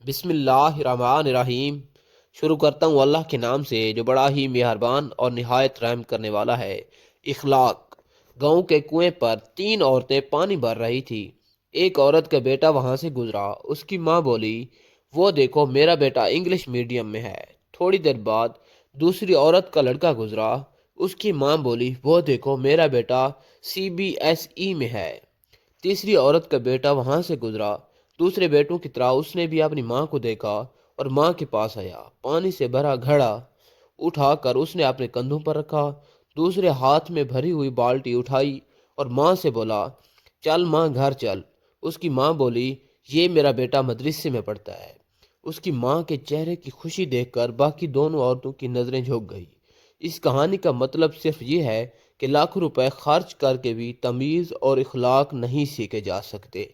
بسم اللہ الرحمن الرحیم۔ شروع کرتا ہوں اللہ کے نام سے جو بڑا ہی مہربان اور نہایت رحم کرنے والا ہے۔ اخلاق۔ گاؤں کے کنویں پر تین عورتیں پانی بھر رہی تھی۔ ایک عورت کا بیٹا وہاں سے گزرا، اس کی ماں بولی وہ دیکھو میرا بیٹا انگلش میڈیم میں ہے۔ تھوڑی دیر بعد دوسری عورت کا لڑکا گزرا، اس کی ماں بولی وہ دیکھو میرا بیٹا CBSE میں ہے۔ تیسری عورت کا بیٹا وہاں سے گزرا، دوسرے بیٹوں کی طرح اس نے بھی اپنی ماں کو دیکھا اور ماں کے پاس آیا۔ پانی سے بھرا گھڑا اٹھا کر اس نے اپنے کندھوں پر رکھا، دوسرے ہاتھ میں بھری ہوئی بالٹی اٹھائی اور ماں سے بولا چل ماں گھر چل۔ اس کی ماں بولی یہ میرا بیٹا مدرسے میں پڑھتا ہے۔ اس کی ماں کے چہرے کی خوشی دیکھ کر باقی دونوں عورتوں کی نظریں جھک گئی۔ اس کہانی کا مطلب صرف یہ ہے کہ لاکھوں روپے خرچ کر کے بھی تمیز اور اخلاق نہیں سیکھے جا سکتے۔